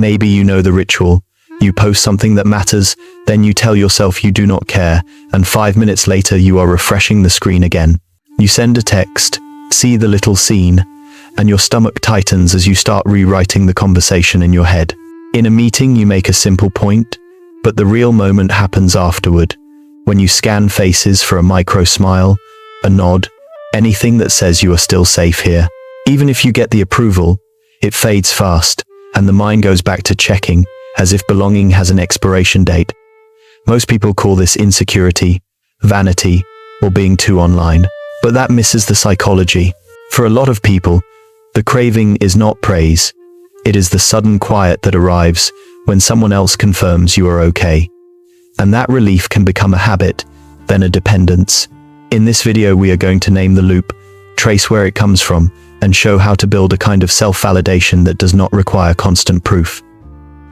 Maybe you know the ritual. You post something that matters, then you tell yourself you do not care, and 5 minutes later you are refreshing the screen again. You send a text, see the little scene, and your stomach tightens as you start rewriting the conversation in your head. In a meeting you make a simple point, but the real moment happens afterward, when you scan faces for a micro smile, a nod, anything that says you are still safe here. Even if you get the approval, it fades fast, and the mind goes back to checking, as if belonging has an expiration date. Most people call this insecurity, vanity, or being too online. But that misses the psychology. For a lot of people, the craving is not praise. It is the sudden quiet that arrives when someone else confirms you are okay. And that relief can become a habit, then a dependence. In this video, we are going to name the loop, trace where it comes from, and show how to build a kind of self-validation that does not require constant proof.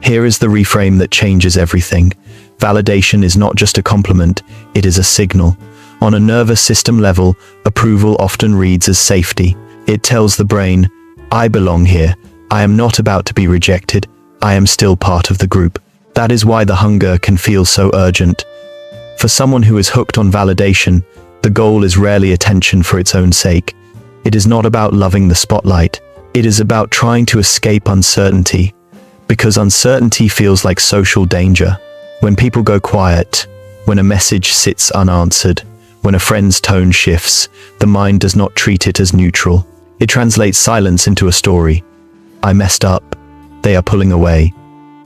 Here is the reframe that changes everything. Validation is not just a compliment, it is a signal. On a nervous system level, approval often reads as safety. It tells the brain, I belong here. I am not about to be rejected. I am still part of the group. That is why the hunger can feel so urgent. For someone who is hooked on validation, the goal is rarely attention for its own sake. It is not about loving the spotlight. It is about trying to escape uncertainty. Because uncertainty feels like social danger. When people go quiet, when a message sits unanswered, when a friend's tone shifts, the mind does not treat it as neutral. It translates silence into a story. I messed up. They are pulling away.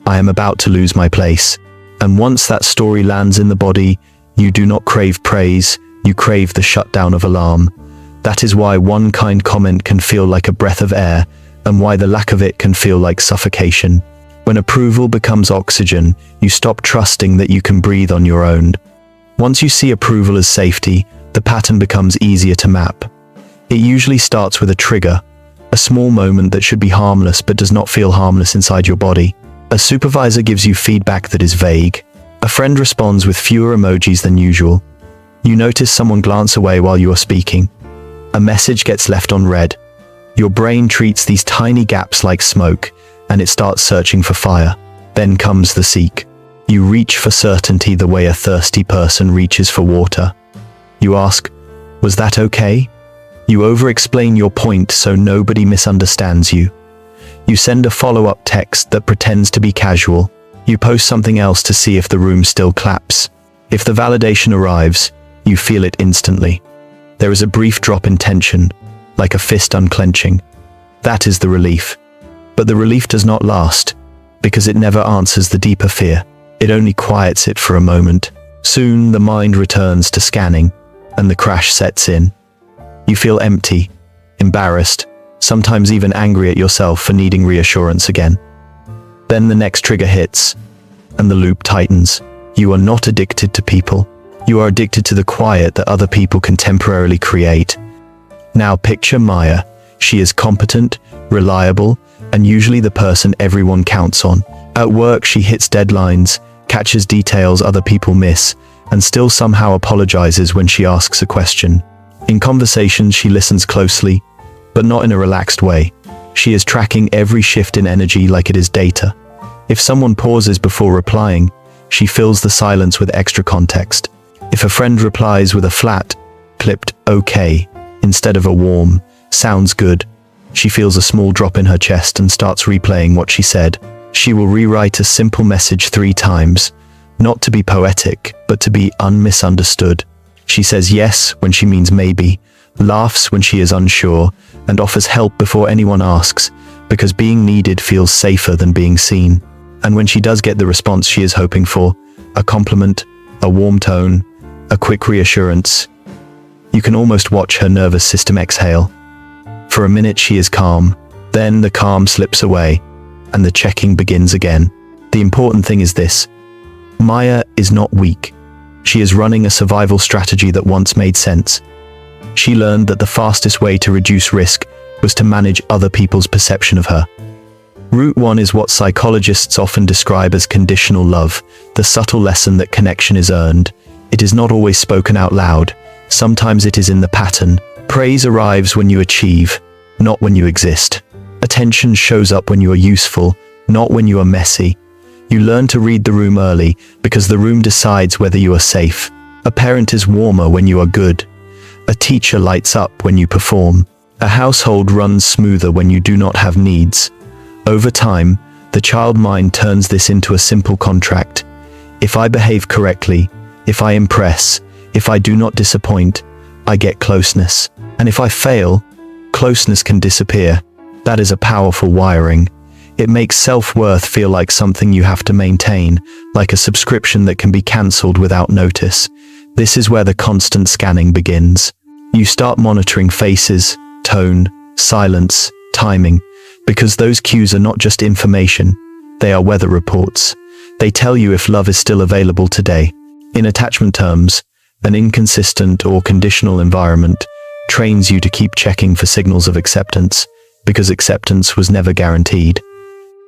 I am about to lose my place. And once that story lands in the body, you do not crave praise, you crave the shutdown of alarm. That is why one kind comment can feel like a breath of air, and why the lack of it can feel like suffocation. When approval becomes oxygen, you stop trusting that you can breathe on your own. Once you see approval as safety, the pattern becomes easier to map. It usually starts with a trigger, a small moment that should be harmless but does not feel harmless inside your body. A supervisor gives you feedback that is vague. A friend responds with fewer emojis than usual. You notice someone glance away while you are speaking. A message gets left unread. Your brain treats these tiny gaps like smoke, and it starts searching for fire. Then comes the seek. You reach for certainty the way a thirsty person reaches for water. You ask, was that okay? You over-explain your point so nobody misunderstands you. You send a follow-up text that pretends to be casual. You post something else to see if the room still claps. If the validation arrives, you feel it instantly. There is a brief drop in tension, like a fist unclenching. That is the relief. But the relief does not last, because it never answers the deeper fear. It only quiets it for a moment. Soon the mind returns to scanning, and the crash sets in. You feel empty, embarrassed, sometimes even angry at yourself for needing reassurance again. Then the next trigger hits, and the loop tightens. You are not addicted to people. You are addicted to the quiet that other people can temporarily create. Now picture Maya. She is competent, reliable, and usually the person everyone counts on. At work, she hits deadlines, catches details other people miss, and still somehow apologizes when she asks a question. In conversations, she listens closely, but not in a relaxed way. She is tracking every shift in energy like it is data. If someone pauses before replying, she fills the silence with extra context. If a friend replies with a flat, clipped "okay" instead of a warm "sounds good," she feels a small drop in her chest and starts replaying what she said. She will rewrite a simple message 3 times, not to be poetic, but to be unmisunderstood. She says yes when she means maybe, laughs when she is unsure, and offers help before anyone asks, because being needed feels safer than being seen. And when she does get the response she is hoping for, a compliment, a warm tone, a quick reassurance, you can almost watch her nervous system exhale. For a minute she is calm, then the calm slips away, and the checking begins again. The important thing is this: Maya is not weak. She is running a survival strategy that once made sense. She learned that the fastest way to reduce risk was to manage other people's perception of her. Route 1 is what psychologists often describe as conditional love, the subtle lesson that connection is earned. It is not always spoken out loud. Sometimes it is in the pattern. Praise arrives when you achieve, not when you exist. Attention shows up when you are useful, not when you are messy. You learn to read the room early because the room decides whether you are safe. A parent is warmer when you are good. A teacher lights up when you perform. A household runs smoother when you do not have needs. Over time, the child mind turns this into a simple contract. If I behave correctly, if I impress, if I do not disappoint, I get closeness. And if I fail, closeness can disappear. That is a powerful wiring. It makes self-worth feel like something you have to maintain, like a subscription that can be cancelled without notice. This is where the constant scanning begins. You start monitoring faces, tone, silence, timing, because those cues are not just information, they are weather reports. They tell you if love is still available today. In attachment terms, an inconsistent or conditional environment trains you to keep checking for signals of acceptance, because acceptance was never guaranteed.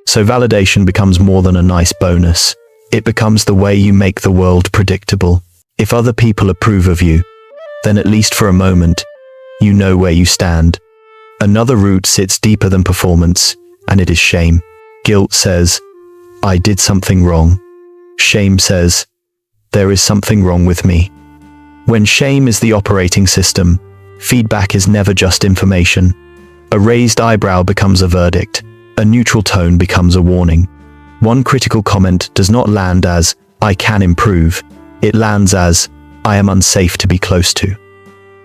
So validation becomes more than a nice bonus. It becomes the way you make the world predictable. If other people approve of you, then at least for a moment, you know where you stand. Another root sits deeper than performance, and it is shame. Guilt says, I did something wrong. Shame says, there is something wrong with me. When shame is the operating system, feedback is never just information. A raised eyebrow becomes a verdict. A neutral tone becomes a warning. One critical comment does not land as, I can improve. It lands as, I am unsafe to be close to.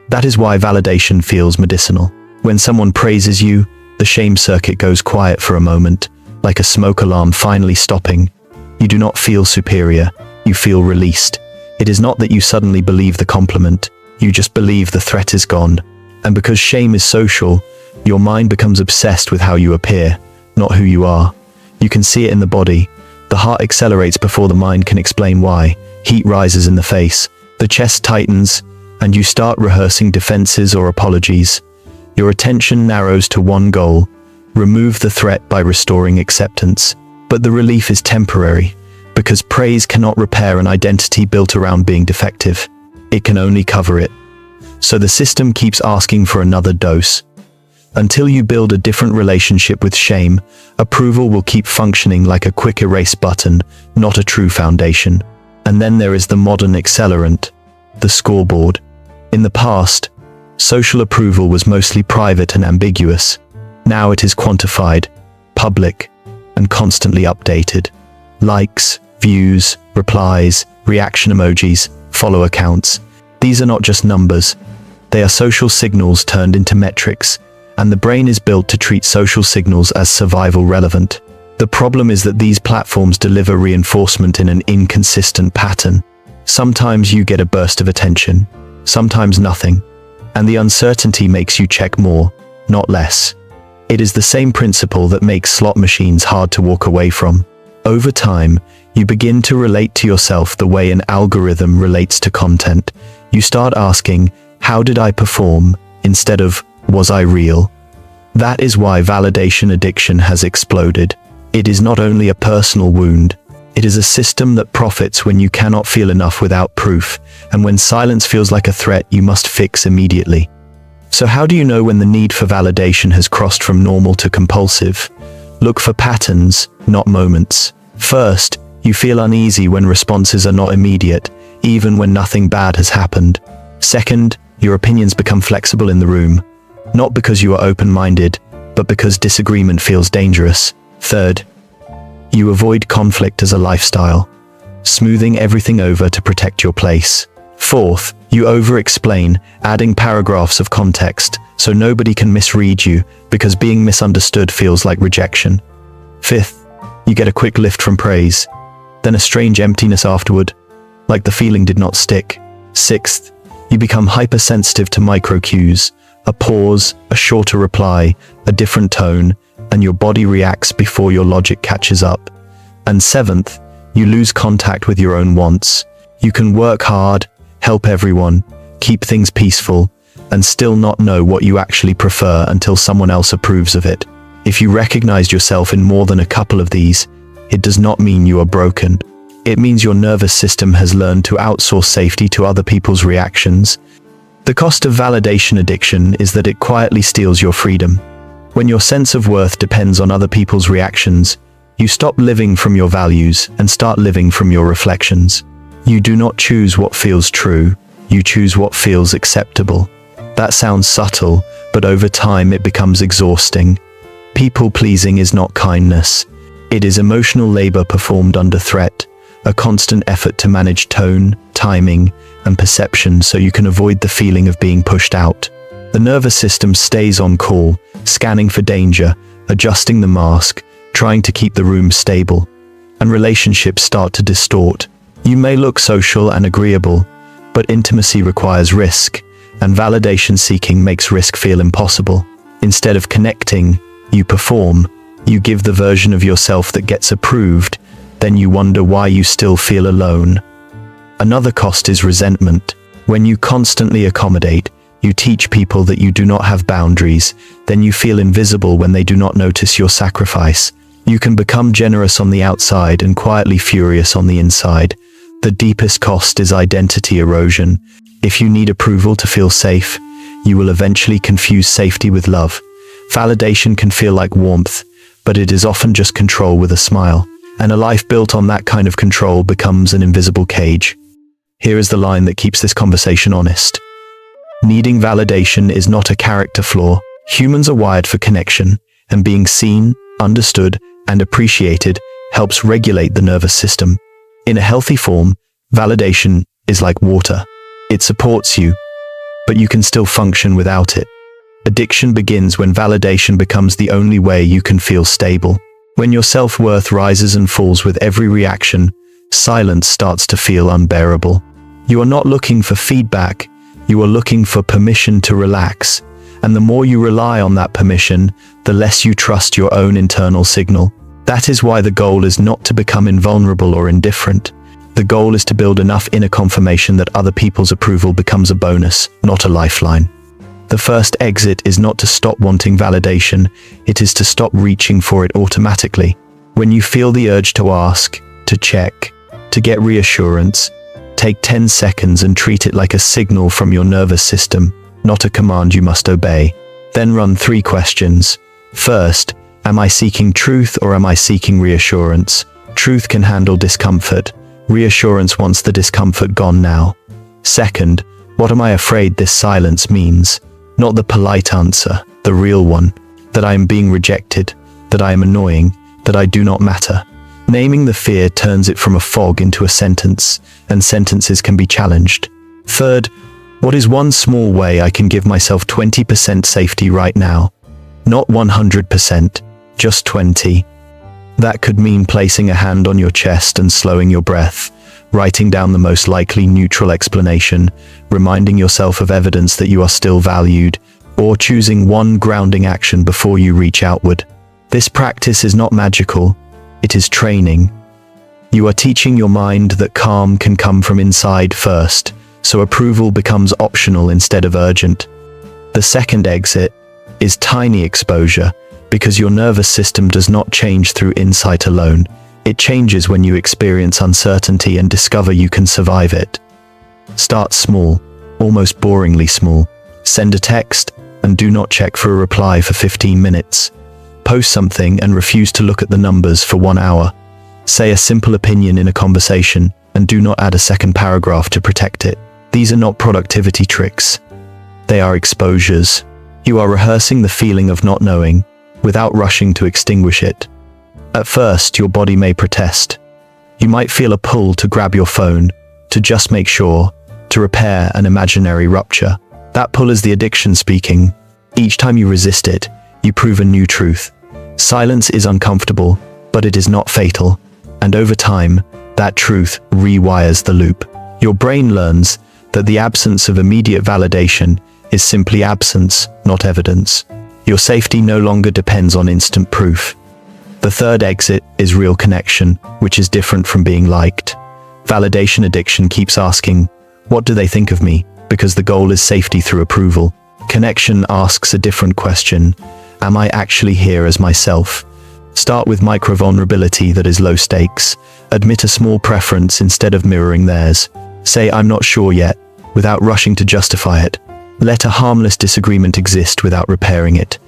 That is why validation feels medicinal. When someone praises you, the shame circuit goes quiet for a moment, like a smoke alarm finally stopping. You do not feel superior, you feel released. It is not that you suddenly believe the compliment, you just believe the threat is gone. And because shame is social, your mind becomes obsessed with how you appear, not who you are. You can see it in the body. The heart accelerates before the mind can explain why. Heat rises in the face. The chest tightens, and you start rehearsing defenses or apologies. Your attention narrows to one goal: remove the threat by restoring acceptance. But the relief is temporary, because praise cannot repair an identity built around being defective. It can only cover it. So the system keeps asking for another dose. Until you build a different relationship with shame, approval will keep functioning like a quick erase button, not a true foundation. And then there is the modern accelerant, the scoreboard. In the past, social approval was mostly private and ambiguous. Now it is quantified, public, and constantly updated. Likes, views, replies, reaction emojis, follow accounts. These are not just numbers. They are social signals turned into metrics. And the brain is built to treat social signals as survival relevant. The problem is that these platforms deliver reinforcement in an inconsistent pattern. Sometimes you get a burst of attention, sometimes nothing, and the uncertainty makes you check more, not less. It is the same principle that makes slot machines hard to walk away from. Over time, you begin to relate to yourself the way an algorithm relates to content. You start asking, how did I perform, instead of, was I real? That is why validation addiction has exploded. It is not only a personal wound, it is a system that profits when you cannot feel enough without proof, and when silence feels like a threat you must fix immediately. So how do you know when the need for validation has crossed from normal to compulsive? Look for patterns, not moments. First, you feel uneasy when responses are not immediate, even when nothing bad has happened. Second, your opinions become flexible in the room. Not because you are open-minded, but because disagreement feels dangerous. Third, you avoid conflict as a lifestyle, smoothing everything over to protect your place. Fourth, you over-explain, adding paragraphs of context, so nobody can misread you, because being misunderstood feels like rejection. Fifth, you get a quick lift from praise, then a strange emptiness afterward, like the feeling did not stick. Sixth, you become hypersensitive to micro cues. A pause, a shorter reply, a different tone, and your body reacts before your logic catches up. And seventh, you lose contact with your own wants. You can work hard, help everyone, keep things peaceful, and still not know what you actually prefer until someone else approves of it. If you recognized yourself in more than a couple of these, it does not mean you are broken. It means your nervous system has learned to outsource safety to other people's reactions. The cost of validation addiction is that it quietly steals your freedom. When your sense of worth depends on other people's reactions, You stop living from your values and start living from your reflections. You do not choose what feels true, you choose what feels acceptable. That sounds subtle, but over time it becomes exhausting. People-pleasing is not kindness. It is emotional labor performed under threat, a constant effort to manage tone, timing, and perception so you can avoid the feeling of being pushed out. The nervous system stays on call, scanning for danger, adjusting the mask, trying to keep the room stable. And relationships start to distort. You may look social and agreeable, but intimacy requires risk, and validation seeking makes risk feel impossible. Instead of connecting, you perform. You give the version of yourself that gets approved, then you wonder why you still feel alone. Another cost is resentment. When you constantly accommodate, you teach people that you do not have boundaries, then you feel invisible when they do not notice your sacrifice. You can become generous on the outside and quietly furious on the inside. The deepest cost is identity erosion. If you need approval to feel safe, you will eventually confuse safety with love. Validation can feel like warmth, but it is often just control with a smile. And a life built on that kind of control becomes an invisible cage. Here is the line that keeps this conversation honest. Needing validation is not a character flaw. Humans are wired for connection, and being seen, understood, and appreciated helps regulate the nervous system. In a healthy form, validation is like water. It supports you, but you can still function without it. Addiction begins when validation becomes the only way you can feel stable. When your self-worth rises and falls with every reaction, silence starts to feel unbearable. You are not looking for feedback, you are looking for permission to relax. And the more you rely on that permission, the less you trust your own internal signal. That is why the goal is not to become invulnerable or indifferent. The goal is to build enough inner confirmation that other people's approval becomes a bonus, not a lifeline. The first exit is not to stop wanting validation, it is to stop reaching for it automatically. When you feel the urge to ask, to check, to get reassurance, take 10 seconds and treat it like a signal from your nervous system, not a command you must obey. Then run 3 questions. First, am I seeking truth or am I seeking reassurance? Truth can handle discomfort. Reassurance wants the discomfort gone now. Second, what am I afraid this silence means? Not the polite answer, the real one. That I am being rejected, that I am annoying, that I do not matter. Naming the fear turns it from a fog into a sentence, and sentences can be challenged. Third, what is one small way I can give myself 20% safety right now? Not 100%, just 20. That could mean placing a hand on your chest and slowing your breath, writing down the most likely neutral explanation, reminding yourself of evidence that you are still valued, or choosing one grounding action before you reach outward. This practice is not magical, it is training. You are teaching your mind that calm can come from inside first, so approval becomes optional instead of urgent. The second exit is tiny exposure, because your nervous system does not change through insight alone. It changes when you experience uncertainty and discover you can survive it. Start small, almost boringly small. Send a text and do not check for a reply for 15 minutes. Post something and refuse to look at the numbers for 1 hour. Say a simple opinion in a conversation and do not add a second paragraph to protect it. These are not productivity tricks. They are exposures. You are rehearsing the feeling of not knowing without rushing to extinguish it. At first, your body may protest. You might feel a pull to grab your phone, to just make sure, to repair an imaginary rupture. That pull is the addiction speaking. Each time you resist it, you prove a new truth. Silence is uncomfortable, but it is not fatal. And over time, that truth rewires the loop. Your brain learns that the absence of immediate validation is simply absence, not evidence. Your safety no longer depends on instant proof. The third exit is real connection, which is different from being liked. Validation addiction keeps asking, what do they think of me? Because the goal is safety through approval. Connection asks a different question. Am I actually here as myself? Start with micro-vulnerability that is low stakes. Admit a small preference instead of mirroring theirs. Say I'm not sure yet, without rushing to justify it. Let a harmless disagreement exist without repairing it.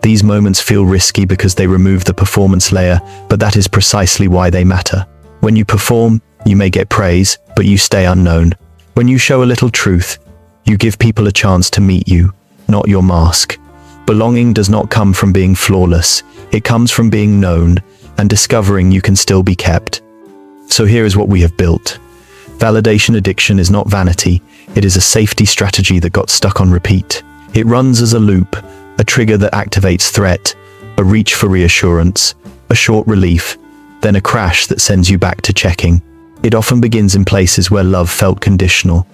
These moments feel risky because they remove the performance layer, but that is precisely why they matter. When you perform, you may get praise, but you stay unknown. When you show a little truth, you give people a chance to meet you, not your mask. Belonging does not come from being flawless. It comes from being known and discovering you can still be kept. So here is what we have built. Validation addiction is not vanity. It is a safety strategy that got stuck on repeat. It runs as a loop, a trigger that activates threat, a reach for reassurance, a short relief, then a crash that sends you back to checking. It often begins in places where love felt conditional,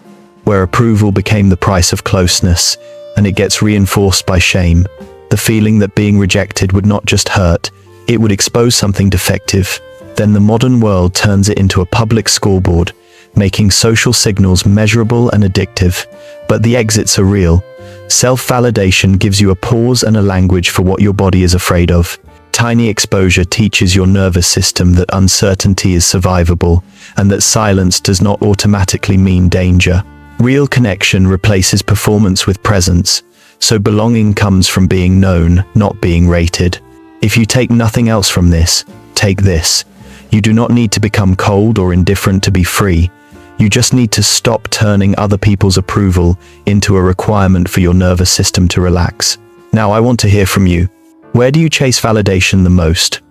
where approval became the price of closeness, and it gets reinforced by shame. The feeling that being rejected would not just hurt, it would expose something defective. Then the modern world turns it into a public scoreboard, making social signals measurable and addictive. But the exits are real. Self-validation gives you a pause and a language for what your body is afraid of. Tiny exposure teaches your nervous system that uncertainty is survivable and that silence does not automatically mean danger. Real connection replaces performance with presence, so belonging comes from being known, not being rated. If you take nothing else from this, take this. You do not need to become cold or indifferent to be free. You just need to stop turning other people's approval into a requirement for your nervous system to relax. Now I want to hear from you. Where do you chase validation the most?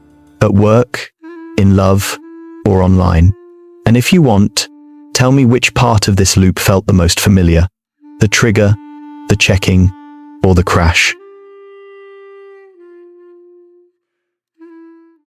At work, in love, or online? And if you want, tell me which part of this loop felt the most familiar. The trigger, the checking, or the crash.